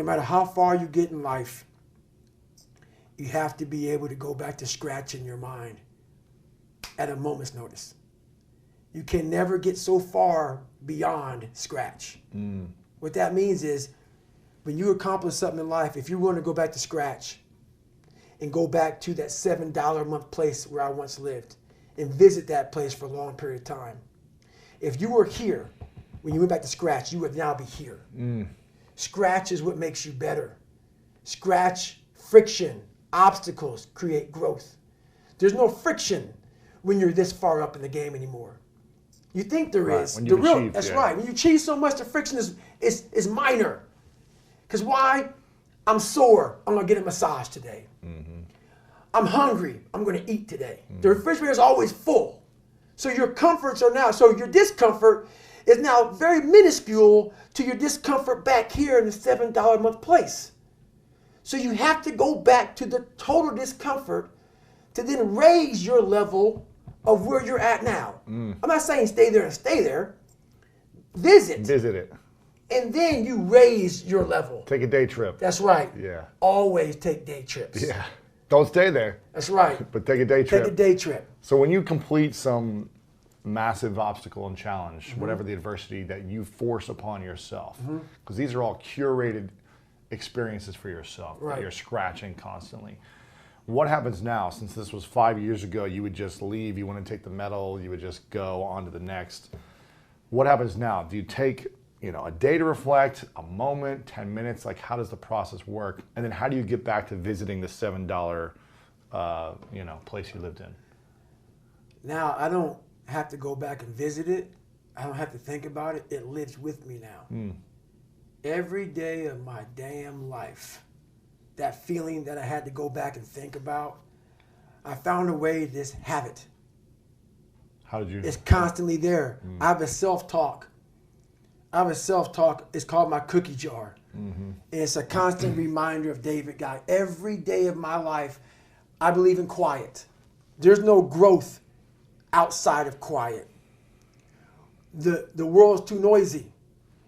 no matter how far you get in life, you have to be able to go back to scratch in your mind at a moment's notice. You can never get so far beyond scratch. What that means is when you accomplish something in life, if you want to go back to scratch and go back to that $7 a month place where I once lived and visit that place for a long period of time, if you were here when you went back to scratch, you would now be here. Scratch is what makes you better. Scratch, friction, obstacles create growth. There's no friction when you're this far up in the game anymore. You think there is. When you've achieved, that's right. When you achieve so much, the friction is minor. Because why? I'm sore. I'm going to get a massage today. I'm hungry. I'm going to eat today. The refrigerator is always full. So your comforts are now, so your discomfort is now very minuscule to your discomfort back here in the $7 a month place. So you have to go back to the total discomfort to then raise your level of where you're at now. I'm not saying stay there and stay there. Visit it. And then you raise your level. Take a day trip. That's right. Yeah. Always take day trips. Yeah. Don't stay there. That's right. But take a day trip. Take a day trip. So when you complete some massive obstacle and challenge, whatever the adversity that you force upon yourself, because these are all curated experiences for yourself that you're scratching constantly. What happens now? Since this was 5 years ago, you would just leave, you wouldn't take the medal, you would just go on to the next. What happens now? Do you take a day to reflect, a moment, 10 minutes? Like, how does the process work? And then how do you get back to visiting the $7 place you lived in? Now, I don't have to go back and visit it. I don't have to think about it. It lives with me now. Every day of my damn life, that feeling that I had to go back and think about, I found a way to just have it. How did you? It's constantly there. I have a self-talk. It's called my cookie jar. And it's a constant reminder of David Guy. Every day of my life, I believe in quiet. There's no growth outside of quiet. The world's too noisy.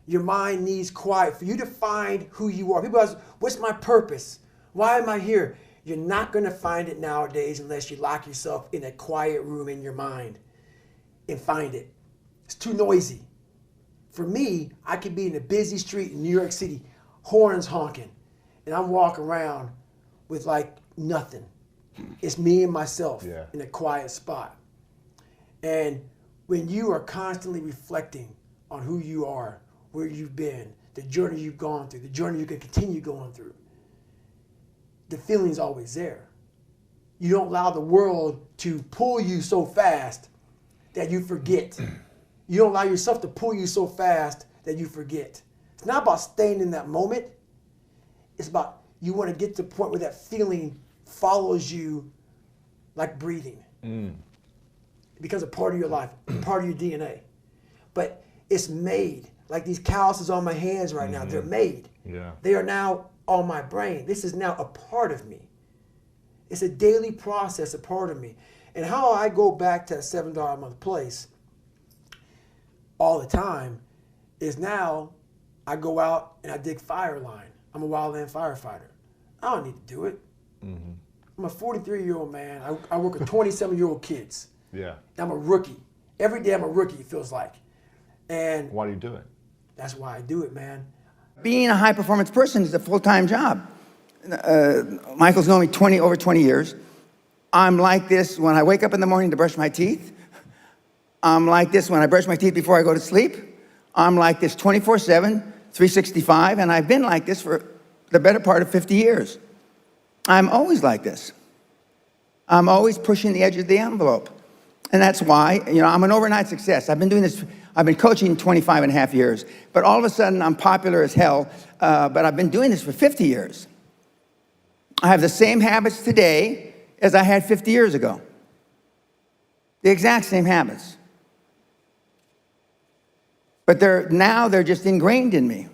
Your mind needs quiet for you to find who you are. People ask, what's my purpose? Why am I here? You're not going to find it nowadays unless you lock yourself in a quiet room in your mind and find it. It's too noisy. For me, I could be in a busy street in New York City, horns honking, and I'm walking around with like nothing. It's me and myself in a quiet spot. And when you are constantly reflecting on who you are, where you've been, the journey you've gone through, the journey you can continue going through, the feeling's always there. You don't allow the world to pull you so fast that you forget. You don't allow yourself to pull you so fast that you forget. It's not about staying in that moment. It's about you want to get to the point where that feeling follows you like breathing. It becomes a part of your life, part of your DNA. But it's made. Like these calluses on my hands right now, they're made. They are now on my brain. This is now a part of me. It's a daily process, a part of me. And how I go back to that $7 a month place all the time is now I go out and I dig fire line. I'm a wildland firefighter. I don't need to do it. I'm a 43-year-old man. I work with 27-year-old kids. I'm a rookie. Every day I'm a rookie, it feels like. And why do you do it? That's why I do it, man. Being a high-performance person is a full-time job. Michael's known me over 20 years. I'm like this when I wake up in the morning to brush my teeth. I'm like this when I brush my teeth before I go to sleep. I'm like this 24/7, 365, and I've been like this for the better part of 50 years. I'm always like this. I'm always pushing the edge of the envelope. And that's why, I'm an overnight success. I've been doing this, I've been coaching 25 and a half years, but all of a sudden I'm popular as hell, but I've been doing this for 50 years. I have the same habits today as I had 50 years ago. The exact same habits. But they're just ingrained in me.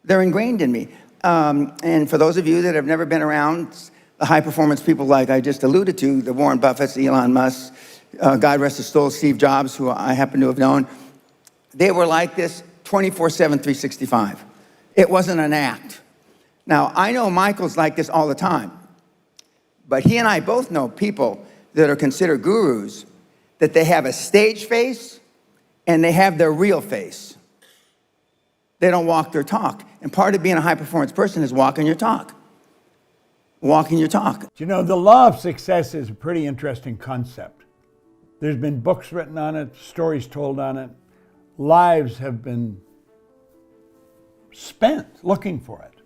They're ingrained in me. And for those of you that have never been around the high-performance people like I just alluded to, the Warren Buffetts, Elon Musk, God rest his soul, Steve Jobs, who I happen to have known, they were like this 24/7, 365. It wasn't an act. Now, I know Michael's like this all the time, but he and I both know people that are considered gurus, that they have a stage face and they have their real face. They don't walk their talk. And part of being a high-performance person is walking your talk. Walking your talk. You know, the law of success is a pretty interesting concept. There's been books written on it, stories told on it. Lives have been spent looking for it.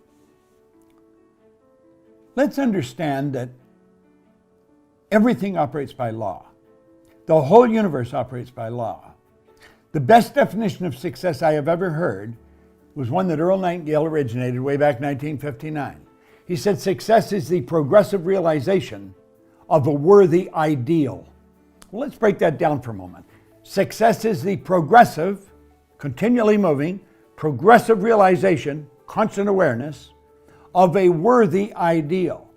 Let's understand that everything operates by law. The whole universe operates by law. The best definition of success I have ever heard was one that Earl Nightingale originated way back in 1959. He said, success is the progressive realization of a worthy ideal. Well, let's break that down for a moment. Success is the progressive, continually moving, progressive realization, constant awareness of a worthy ideal.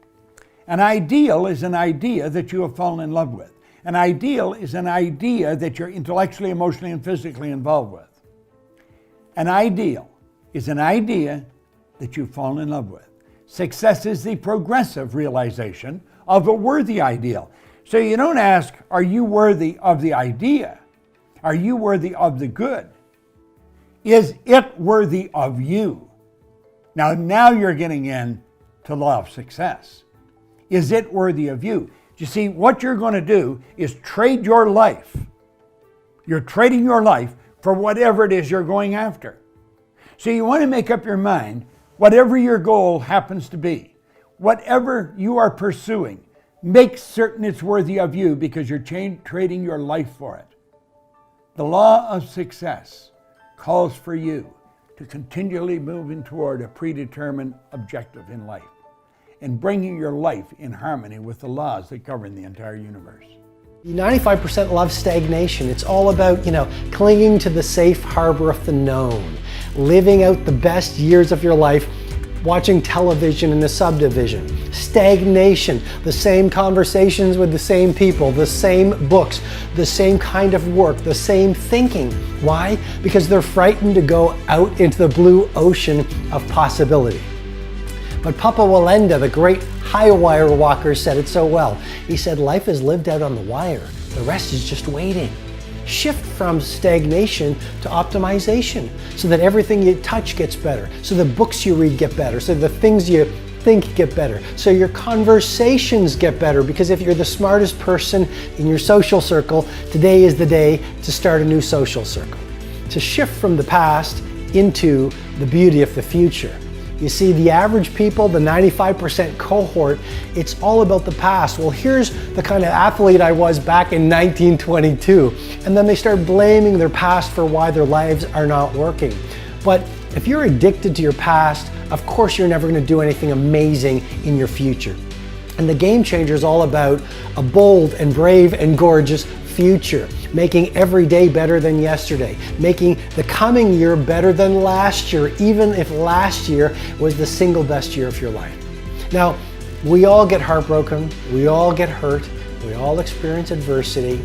An ideal is an idea that you have fallen in love with. An ideal is an idea that you're intellectually, emotionally, and physically involved with. An ideal is an idea that you've fallen in love with. Success is the progressive realization of a worthy ideal. So you don't ask, are you worthy of the idea? Are you worthy of the good? Is it worthy of you? Now you're getting in to law of success. Is it worthy of you? You see, what you're going to do is trade your life. You're trading your life for whatever it is you're going after. So you want to make up your mind, whatever your goal happens to be, whatever you are pursuing, make certain it's worthy of you because you're trading your life for it. The law of success calls for you to continually moving toward a predetermined objective in life and bringing your life in harmony with the laws that govern the entire universe. 95% love stagnation. It's all about, clinging to the safe harbor of the known, living out the best years of your life, watching television in the subdivision. Stagnation, the same conversations with the same people, the same books, the same kind of work, the same thinking. Why? Because they're frightened to go out into the blue ocean of possibility. But Papa Wallenda, the great high wire walker, said it so well. He said, life is lived out on the wire. The rest is just waiting. Shift from stagnation to optimization so that everything you touch gets better, so the books you read get better, so the things you think get better, so your conversations get better, because if you're the smartest person in your social circle, today is the day to start a new social circle. To shift from the past into the beauty of the future. You see, the average people, the 95% cohort, it's all about the past. Well, here's the kind of athlete I was back in 1922. And then they start blaming their past for why their lives are not working. But if you're addicted to your past, of course you're never going to do anything amazing in your future. And the Game Changer is all about a bold and brave and gorgeous future, making every day better than yesterday, making the coming year better than last year, even if last year was the single best year of your life. Now, we all get heartbroken, we all get hurt, we all experience adversity.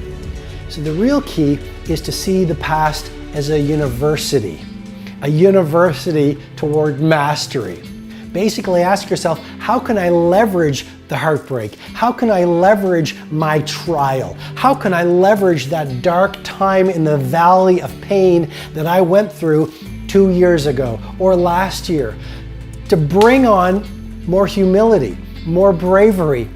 So the real key is to see the past as a university toward mastery. Basically ask yourself, how can I leverage the heartbreak? How can I leverage my trial? How can I leverage that dark time in the valley of pain that I went through 2 years ago or last year to bring on more humility, more bravery,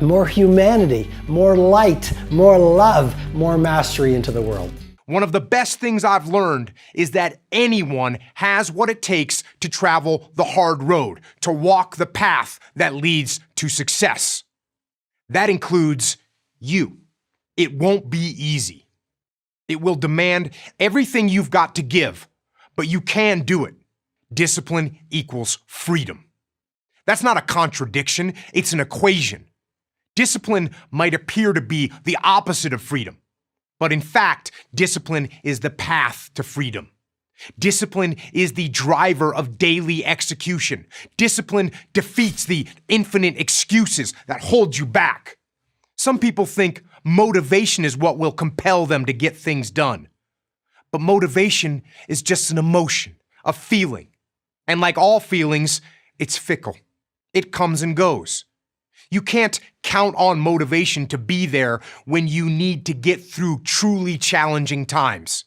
more humanity, more light, more love, more mastery into the world? One of the best things I've learned is that anyone has what it takes to travel the hard road, to walk the path that leads to success. That includes you. It won't be easy. It will demand everything you've got to give, but you can do it. Discipline equals freedom. That's not a contradiction, it's an equation. Discipline might appear to be the opposite of freedom. But in fact, discipline is the path to freedom. Discipline is the driver of daily execution. Discipline defeats the infinite excuses that hold you back. Some people think motivation is what will compel them to get things done. But motivation is just an emotion, a feeling. And like all feelings, It's fickle. It comes and goes. You can't count on motivation to be there when you need to get through truly challenging times.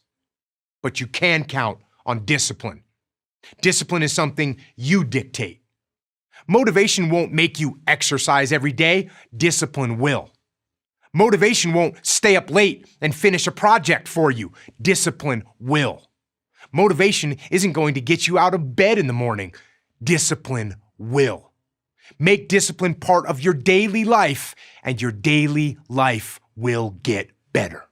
But you can count on discipline. Discipline is something you dictate. Motivation won't make you exercise every day. Discipline will. Motivation won't stay up late and finish a project for you. Discipline will. Motivation isn't going to get you out of bed in the morning. Discipline will. Make discipline part of your daily life, and your daily life will get better.